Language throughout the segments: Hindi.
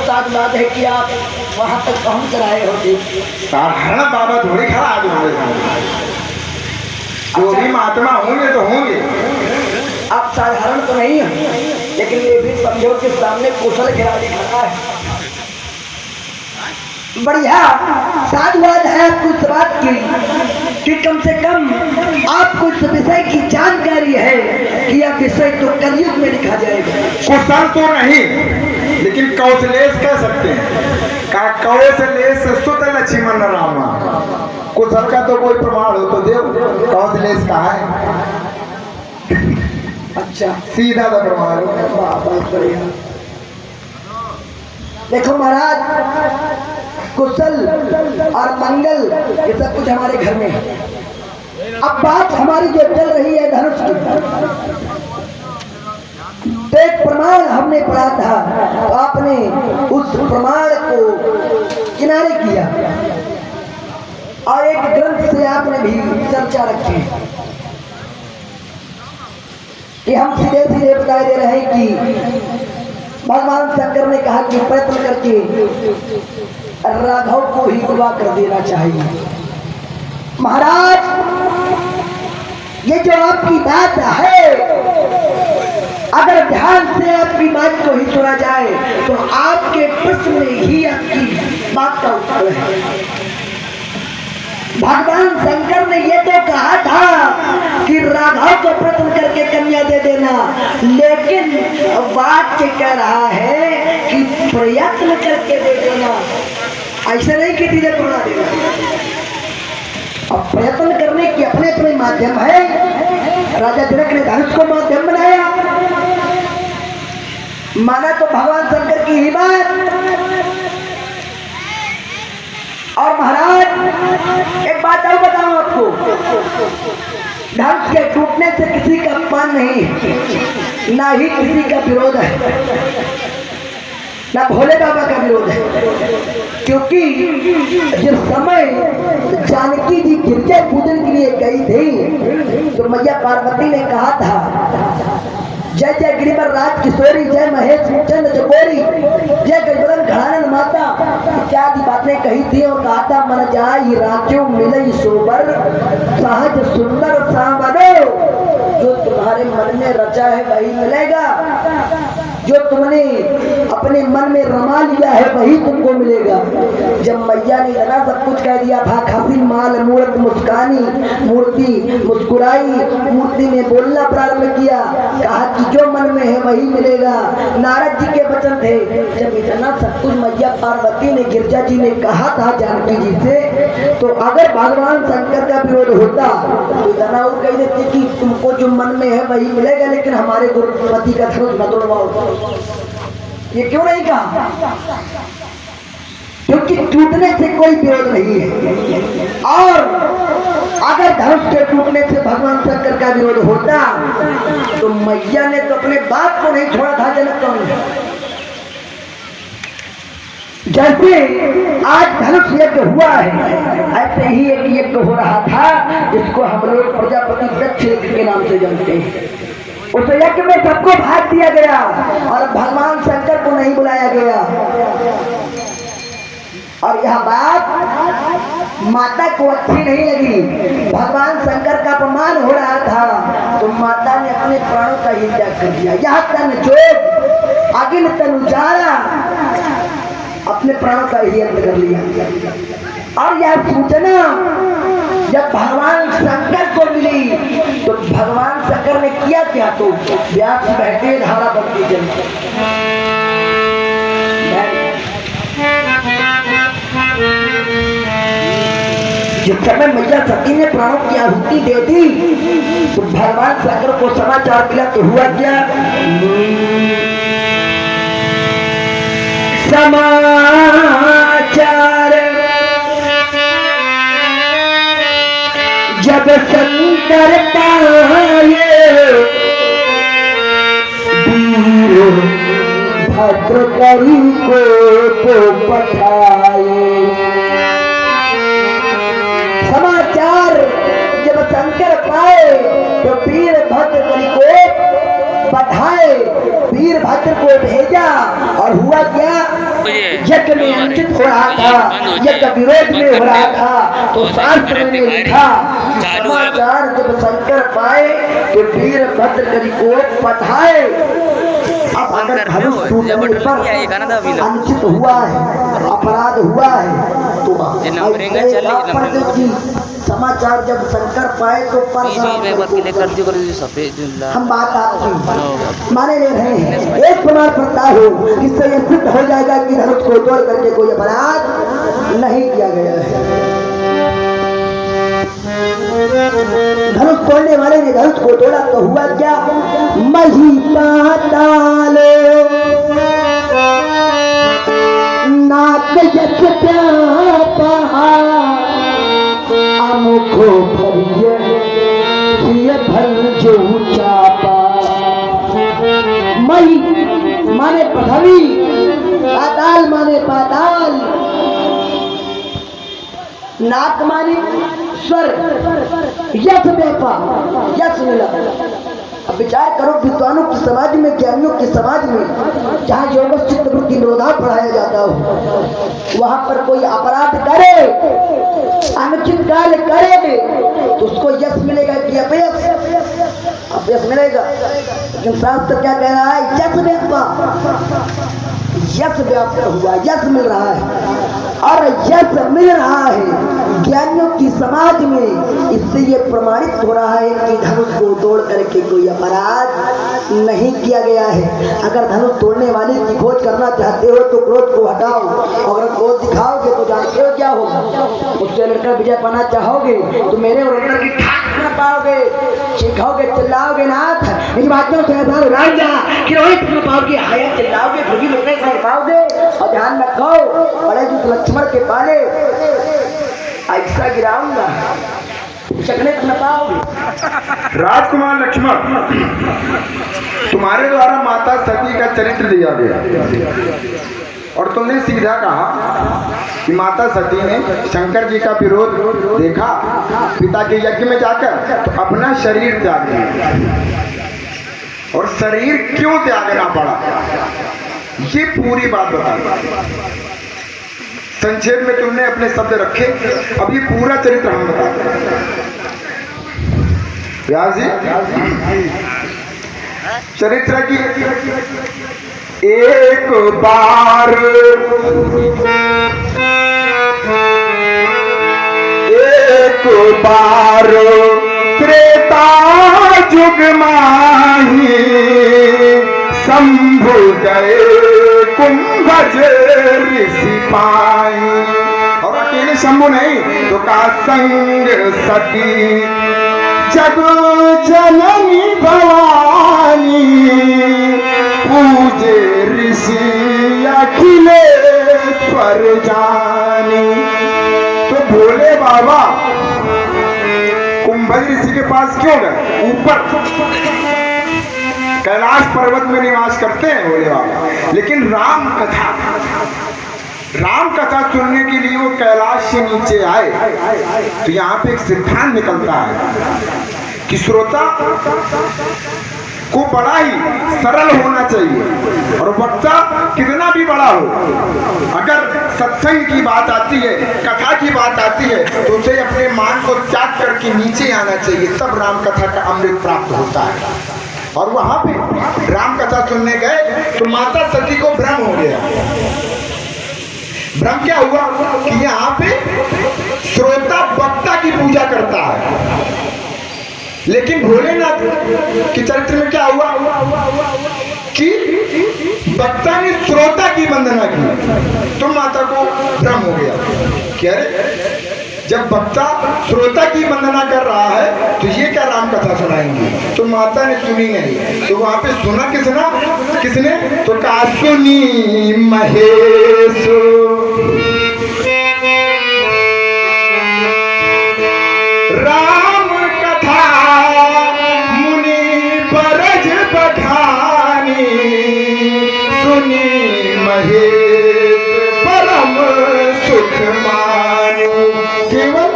साथ बात है कि आप वहाँ तक पहुँच रहे होते। साधारण बाबा थोड़ी खड़ा आज हमारे सामने, जो भी महात्मा होंगे तो होंगे। आप साधारण तो नहीं हैं, लेकिन ये भी समझो कि सामने कुशल खिलाड़ी खड़ा है। बढ़िया साधुवाद है आपको इस बात की कि कम से कम आपको इस विषय की जानकारी है कि यह विषय तो कलयुग में लिखा जाएगा। कुशल तो नहीं, लेकिन कौशलेश कह सकते हैं। का कौशलेश सुत लक्ष्मण रामा। कुशल का तो कोई प्रमाण हो तो देव, कौशलेश कहा है? अच्छा, सीधा सा प्रमाण। बहुत बढ़िया। देखो महाराज, कुशल और मंगल ये सब कुछ हमारे घर में है। अब बात हमारी जो चल रही है धनुष की, तो एक प्रमाण हमने पढ़ा था, तो आपने उस प्रमाण को किनारे किया और एक ग्रंथ से आपने भी चर्चा रखी कि हम सीधे सीधे बता दे रहे हैं कि भगवान शंकर ने कहा कि प्रयत्न करके राघव को ही विवाह कर देना चाहिए। महाराज, ये जो आपकी बात है, अगर ध्यान से आपकी बात को ही सुना जाए तो आपके प्रश्न में ही आपकी बात का उत्तर है। भगवान शंकर ने ये तो कहा था कि राघव को प्रयत्न करके कन्या दे देना, लेकिन वाक्य कह रहा है कि प्रयत्न करके दे देना। ऐसे नहीं कि सीधे बना देना। अब प्रयत्न करने की अपने अपने माध्यम है। राजा जनक ने धनुष को माध्यम बनाया, माना तो भगवान शंकर की ही बात। और महाराज एक बात और बताऊं आपको, धनुष के टूटने से किसी का अपमान नहीं, ना ही किसी का विरोध है, ना भोले बाबा का विरोध है। क्योंकि जिस समय जानकी जी गिरजा पूजन के लिए गई थी तो मैया पार्वती ने कहा था, जय जय गिरिवर राज किशोरी, जय महेश चंद्र चकोरी, जय गजबदन घरानन माता इत्यादि बातें कही थी। और कहा था, मन जाई राजो मिलई सोबर, सहज सुंदर सावरो, जो तुम्हारे मन में रचा है वही मिलेगा, जो तुमने अपने मन में रमा लिया है वही तुमको मिलेगा। जब मैया ने इतना सब कुछ कह दिया था, खासी माल मूर्त मुस्कानी, मूर्ति मुस्कुराई, मूर्ति ने बोलना प्रारंभ किया, कहा कि जो मन में है वही मिलेगा। नारद जी के वचन थे। जब इतना सब कुछ मैया पार्वती ने, गिरजा जी ने कहा था जानकी जी से, तो अगर भगवान शंकर का विरोध होता तो इतना और कह देते कि तुमको जो मन में है वही मिलेगा, लेकिन हमारे गुरुपति का धनुष मत उड़वाओ। ये क्यों नहीं कहा? क्योंकि टूटने से कोई विरोध नहीं है। और अगर धनुष के टूटने से भगवान शंकर का विरोध होता तो मैया ने तो अपने बाप को नहीं छोड़ा था जनक को। जैसे आज धनुष यज्ञ हुआ है, ऐसे ही एक यज्ञ हो रहा था जिसको हम लोग प्रजापति दक्ष यज्ञ के नाम से जानते हैं। उस यज्ञ में सबको भाग दिया गया और भगवान शंकर को नहीं बुलाया गया। और यह बात माता को अच्छी नहीं लगी। भगवान शंकर का अपमान हो रहा था तो माता ने अपने प्राणों का ही त्याग कर दिया। यह तन जोग अगिन तन उजाला, अपने प्राणों का ही अंत कर लिया। और यह सूचना जब भगवान शंकर को मिली तो भगवान शंकर ने किया क्या? तो व्यास बहते धारा बनती जल। जिस समय मैया सती ने प्राणों की आहुति दे दी तो भगवान शंकर को समाचार मिला तो हुआ क्या? समाचार जब शंकर पाए, वीर भद्रकरी को तो पठाए। समाचार जब शंकर पाए तो वीर भद्रकरी को पठाए, वीरभद्र को भेजा। और हुआ क्या? यज्ञ में अंकित हो रहा था, यज्ञ विरोध में हो रहा था, तो शास्त्र में लिखा समाचार जब शंकर पाए कि वीरभद्र करी को पठाए। अब अगर धनुष टूटने पर अनुचित हुआ है, अपराध हुआ है, तो समाचार जब शंकर पाए तो हम बात आपकी माने ले रहे हैं। एक प्रमाण पड़ता हो जिससे यह सिद्ध हो जाएगा कि धनुष को तोड़ करके कोई अपराध नहीं किया गया है। धनुष तोड़ने वाले ने धनुष को तोड़ा तो हुआ क्या? मही पाताल नाक यश प्यापहा अमुखो भरिय भर जो चापा। मही माने पृथ्वी, पाताल माने पाताल, नाक माने स्वर, यश व्यापा, यश मिला। अब विचार करो विद्वानों की समाज में, ज्ञानियों की समाज में जहाँ योग चित्त वृत्ति निरोधा पढ़ाया जाता हो, वहां पर कोई अपराध करे, अनुचित कार्य करे तो उसको यश मिलेगा कि अपयश? अपयश मिलेगा। लेकिन शास्त्र क्या कह रहा है? यश व्यापा, यश व्याप्त हुआ, यश मिल रहा है और यश मिल रहा है ज्ञानियों की समाज में। इससे ये प्रमाणित हो रहा है कि धनुष को तोड़ करके कोई अपराध नहीं किया गया है। अगर धनुष तोड़ने वाले की खोज करना चाहते हो तो क्रोध को हटाओ, अगर क्रोध दिखाओगे तो जानते हो क्या होगा? उससे लड़कर विजय पाना चाहोगे तो मेरे और अंदर की ठाक न पाओगे, चीखोगे, चिल्लाओगे नाथ मेरी बातों से राम जा कि रोहित न पाओगे, हाया चिल्लाओगे, भगी लगने नहीं पाओगे। और ध्यान रखो बड़े युद्ध लक्ष्मण के पाले ऐसा गिराऊंगा शकने न पाओगे। राजकुमार लक्ष्मण, तुम्हारे द्वारा माता सती का चरित्र दिया गया और तुमने सीधा कहा कि माता सती ने शंकर जी का विरोध देखा, पिता के यज्ञ में जाकर तो अपना शरीर त्याग दिया। और शरीर क्यों त्यागना पड़ा, ये पूरी बात बता। संक्षेप में तुमने अपने शब्द रखे, अब ये पूरा चरित्र हम बताते हैं। व्यास जी, चरित्र की एक बार त्रेता जुग माही शंभु गए कुंभज ऋषि पाई। और अकेले शंभु नहीं तो का संग सती जग जननी भवानी पूजे ऋषि अखिलेश्वर जानी। तो भोले बाबा कुंभज ऋषि के पास क्यों गए? ऊपर कैलाश पर्वत में निवास करते हैं भोले बाबा, लेकिन राम कथा सुनने के लिए वो कैलाश से नीचे आए। तो यहाँ पे एक सिद्धांत निकलता है कि श्रोता को बड़ा ही सरल होना चाहिए और वक्ता कितना भी बड़ा हो, अगर सत्संग की बात आती है, कथा की बात आती है तो उसे अपने मान को त्याग करके नीचे आना चाहिए, तब राम कथा का अमृत प्राप्त होता है। और वहां पे राम कथा सुनने गए तो माता सती को भ्रम हो गया। भ्रम क्या हुआ कि यहाँ पे श्रोता वक्ता की पूजा करता है, लेकिन भोलेनाथ के चरित्र में क्या हुआ कि वक्ता ने श्रोता की वंदना की, तो माता को भ्रम हो गया। क्या रे, जब वक्ता श्रोता की वंदना कर रहा है तो ये क्या राम कथा सुनाएंगे? तो माता ने सुनी नहीं। तो वहां पे सुना किसने? तो कहा सुनी महेश राम कथा मुनि परज बखानी, सुनी महेश परम सुख मानी। केवल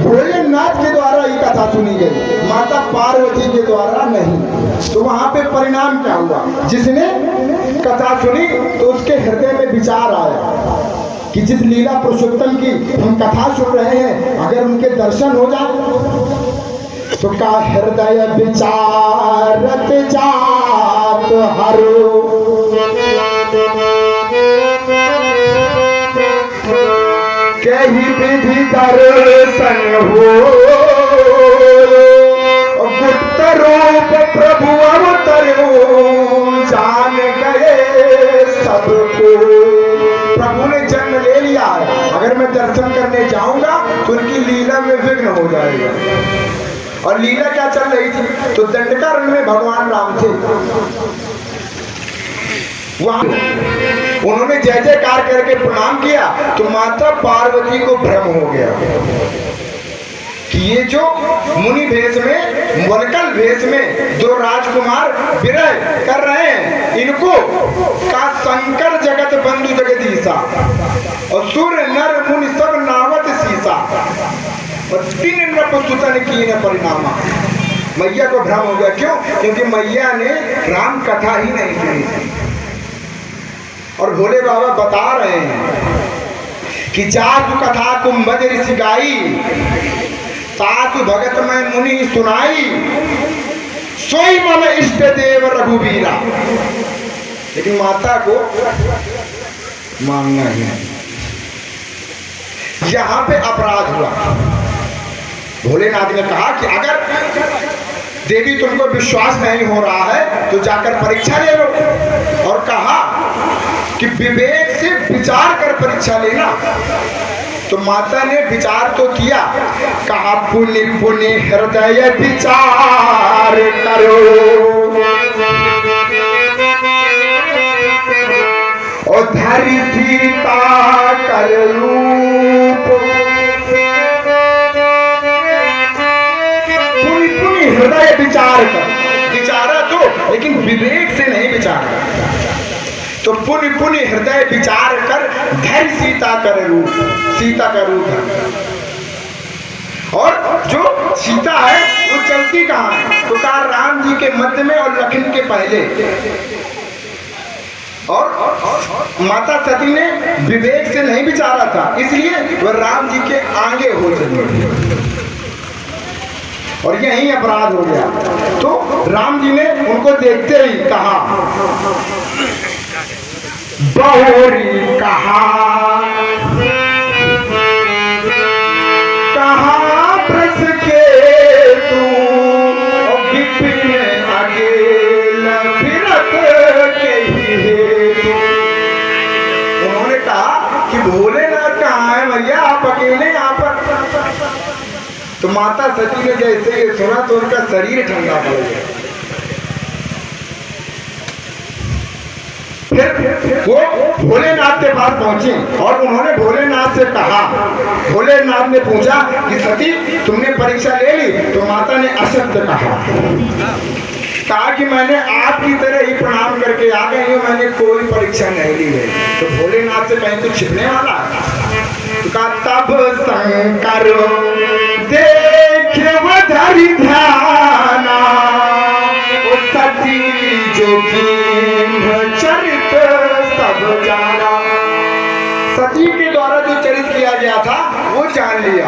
भोलेनाथ के द्वारा ही कथा सुनी गई, माता पार्वती के द्वारा नहीं। तो वहां पे परिणाम क्या हुआ? जिसने कथा सुनी तो उसके हृदय में विचार आया कि जिस लीला पुरुषोत्तम की हम कथा सुन रहे हैं, अगर उनके दर्शन हो जाए तो का हृदय विचारत जात हरो। कही विधि दर्शन हो, गुप्त रूप प्रभु अवतरो, जान गए सबको। प्रभु ने जन्म ले लिया है, अगर मैं दर्शन करने जाऊंगा तो उनकी लीला में विघ्न हो जाएगा। और लीला क्या चल रही थी? तो दंडकारण्य में भगवान राम थे, वहां उन्होंने जय जयकार करके प्रणाम किया तो माता पार्वती को भ्रम हो गया कि ये जो मुनि भेष में, वल्कल भेष में दो राजकुमार विरह कर रहे हैं, इनको का शंकर जगत बंधु जगदीशा और सूर्य नर मुनि सब नावत सीसा और तीन नपुंसकन की न परिणामा। मैया को भ्रम हो गया। क्यों? क्योंकि मैया ने राम कथा ही नहीं सुनी थी। और भोले बाबा बता रहे हैं कि जासु कथा कुंभज ऋषि गाई, तासु भगत में मुनि सुनाई, सोई मम इष्ट देव रघुवीरा। लेकिन माता को मानना ही नहीं। यहां पे अपराध हुआ। भोलेनाथ ने कहा कि अगर देवी तुमको विश्वास नहीं हो रहा है तो जाकर परीक्षा ले लो। और कहा कि विवेक से विचार कर परीक्षा लेना। तो माता ने विचार तो किया, कहा पुनि पुनि हृदय विचार करो, और धरि सीता कर रूप, पुनि पुनि हृदय विचार कर। विचारा तो, लेकिन विवेक से नहीं विचारा। तो पुनि पुनि हृदय विचार कर धैर्य सीता कर रूप। सीता का रूप है। और जो सीता है वो चलती कहाँ है? तो कहा राम जी के मध्य में और लखन के पहले। और माता सती ने विवेक से नहीं विचारा था, इसलिए वह राम जी के आगे हो चली और यही अपराध हो गया। तो राम जी ने उनको देखते ही कहा, बहुरी कहा प्रस के तू, विपिन अकेल फिरत के ही। उन्होंने कहा कि भोलेनाथ कहाँ है भैया, आप अकेले यहाँ पर। तो माता सती ने जैसे ये सुना तो उनका शरीर ठंडा पड़ गया। फिर वो भोलेनाथ के पास पहुंची और उन्होंने भोलेनाथ से कहा, भोलेनाथ ने पूछा कि सती तुमने परीक्षा ले ली? तो माता ने असत्य कहा कि मैंने आपकी तरह ही प्रणाम करके आ गई हूँ, मैंने कोई परीक्षा नहीं ली है। तो भोलेनाथ से कहीं कुछ छिपने वाला है? तो कहा तब शंकर देखे वधरि ध्याना, सती जोखिम चरित सब जाना। सती के द्वारा जो चरित किया गया था वो जान लिया।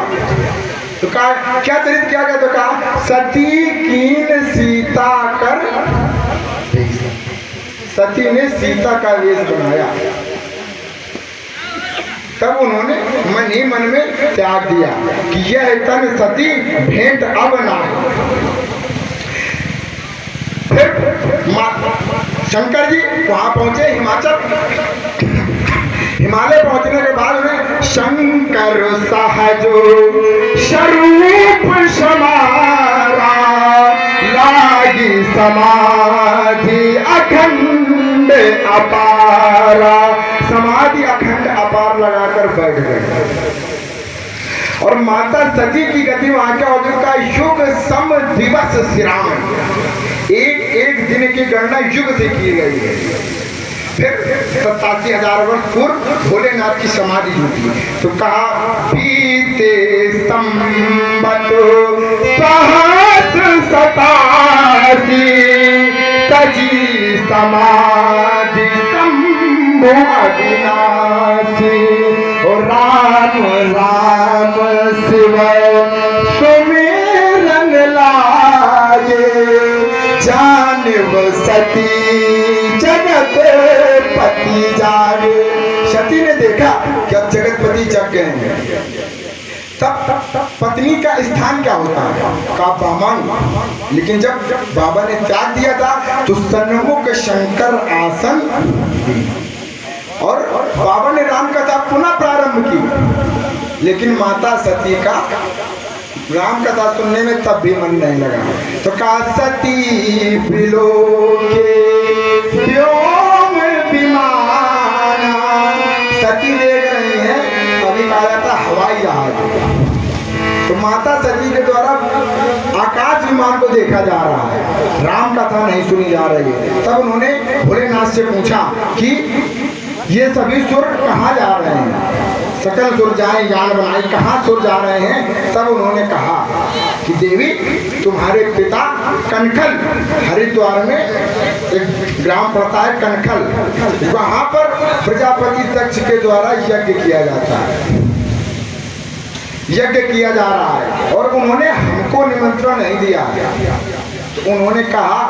तो कहा क्या चरित किया गया? तो कहा सती कीन सीता कर, सती ने सीता का वेश बनाया। तब उन्होंने मन ही मन में त्याग दिया कि यह तन सती भेंट अब ना। फिर शंकर जी वहां पहुंचे हिमाचल। हिमालय पहुंचने के बाद उन्हें शंकर सहजो स्वरूप समारा, लागी समाधि अखंड अपारा। समाधि अखंड अपार लगाकर बैठ गए। और माता सती की गति वहां क्या होगी का युग सम दिवस श्राम, एक एक दिन की गणना युग से की गई है। फिर 87,000 वर्ष पूर्व भोलेनाथ की समाधि जुटी। तो कहा बीते संबत सहस्र 87 तजी समाधि शंभु अविनाशी। ओ राम राम शिव सुमिरन लागे, जानव सती जगत पति जागे। सती ने देखा कि अब जगतपति जग गए हैं, तब पत्नी का स्थान क्या होता है, का ब्राह्मण। लेकिन जब बाबा ने त्याग दिया था तो सन्मुख शंकर आसन दी और बाबा ने राम कथा पुनः प्रारंभ की। लेकिन माता सती का राम कथा सुनने में तब भी मन नहीं लगा। तो का सती बिलो के व्योम विमाना, सती देख रही है, अभी कहा जाता हवाई जहाज। तो माता सती के द्वारा आकाश विमान को देखा जा रहा है, राम कथा नहीं सुनी जा रही है। तब उन्होंने भोलेनाथ से पूछा कि ये सभी सुर कहाँ जा रहे हैं, सकल सुर जाए ज्ञान बनाई, कहाँ सुर जा रहे हैं। तब उन्होंने कहा कि देवी तुम्हारे पिता कनखल, हरिद्वार में एक ग्राम पड़ता है कनखल, वहाँ पर प्रजापति दक्ष के द्वारा यज्ञ किया जाता है, यज्ञ किया जा रहा है और उन्होंने हमको निमंत्रण नहीं दिया। तो उन्होंने कहा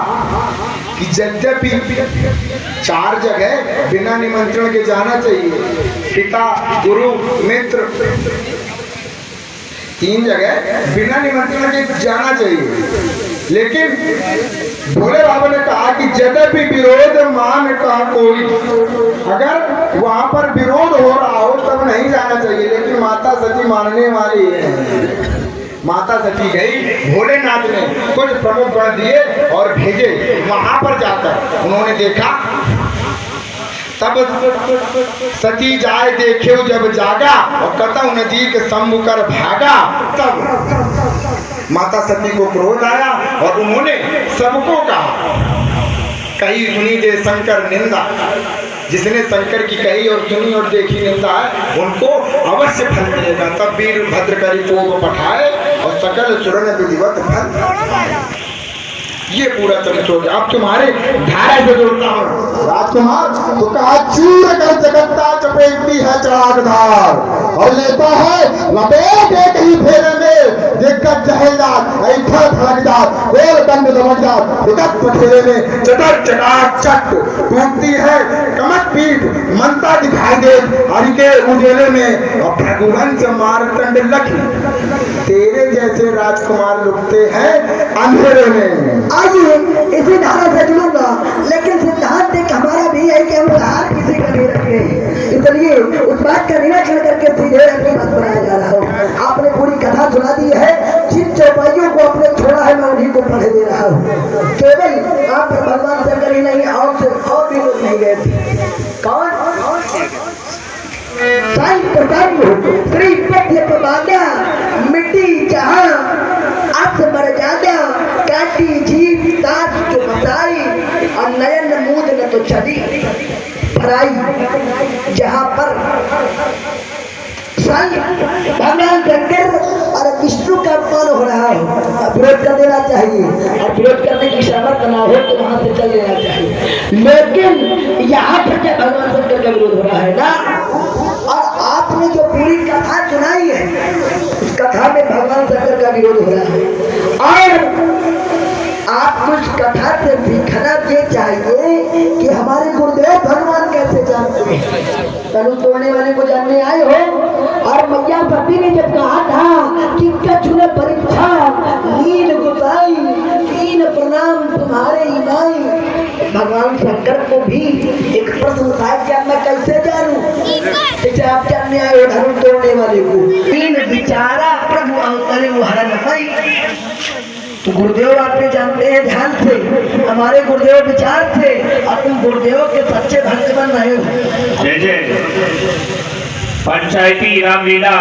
कि यद्यपि 4 जगह बिना निमंत्रण के जाना चाहिए, पिता गुरु मित्र 3 जगह बिना निमंत्रण के जाना चाहिए। लेकिन भोले बाबा ने कहा कि यद्यपि विरोध मान का कोई, अगर वहां पर विरोध हो रहा हो तब नहीं जाना चाहिए। लेकिन माता सती मानने वाली है। माता सती गई, भोलेनाथ ने कुछ प्रमुख गण दिए और भेजे। वहां पर जाकर उन्होंने देखा, तब सती जाए देखे जब जागा और कतौ नदी के सम्मुख कर भागा। तब माता सती को क्रोध आया और उन्होंने सबको कहा, कही सुनी दे शंकर निंदा। जिसने शंकर की कही और सुनी और देखी निंदा है उनको अवश्य फल मिलेगा। तब वीरभद्र करी कोप पठाए और सकल सुरन विधिवत फल। ये पूरा चरित्र हो गया। अब तुम्हारे धारा से जोड़ता हूँ। राजकुमार तो कहा चूर कर जगत्ता चपेटती है चराग धार और लेता है लपेट एक ही फेरे में, देखकर जहेदार ऐठा धड़कदार गोल दंड दमकदार विगत फेरे में चटर चटाक चट टूटती है कमट पीठ, मनता दिखाई दे हरि के उजेले में। और रघुवंश मारतंड लखी तेरे जैसे राजकुमार लुकते हैं अंधेरे में। आइए इसी धारा से जुड़ूंगा, लेकिन सिद्धांत एक हमारा भी है कि हम उधार किसी का नहीं रखे, इसलिए उस बात का निरीक्षण करके सीधे अपनी बात बनाया जा रहा हूँ। आपने पूरी कथा सुना दी है, जिन चौपाइयों को आपने छोड़ा है मैं उन्हीं को पढ़ दे रहा हूँ। केवल आप भगवान शंकर ही नहीं और भी लोग नहीं गए थे। कौन? मिट्टी जहाँ आप मर जादा, काटी जीप ताज जो बताई और नयन मूद न तो चली भराई। जहाँ पर भगवान शंकर और विष्णु का अपमान हो रहा हो, विरोध कर देना चाहिए और विरोध करने की सामर्थ्य ना हो तो वहां से चल देना चाहिए। लेकिन यहाँ पर क्या भगवान शंकर का विरोध हो रहा है ना, और आपने जो पूरी कथा सुनाई है उस कथा में भगवान शंकर का विरोध हो रहा है। और आपको इस कथा से सीखना ये चाहिए कि हमारे गुरुदेव भगवान कैसे जानते हैं। तनु तोड़ने वाले को जानने आए हो। और मैया सती ने जब कहा था कि कछुने परीक्षा नील गुसाई, तीन प्रणाम तुम्हारे इनाई, भगवान शंकर को भी एक प्रश्न उठा कि मैं कैसे जानूं, जैसे आप जानने आए हो धनु तोड़ने वाले को। तीन विचारा प्रभु अवतरे वो हरण भई। तो गुरुदेव आपने जानते हैं ध्यान से, हमारे गुरुदेव विचार थे और तुम गुरुदेव के सच्चे भक्त बन रहे हो। जय जय पंचायती रामलीला।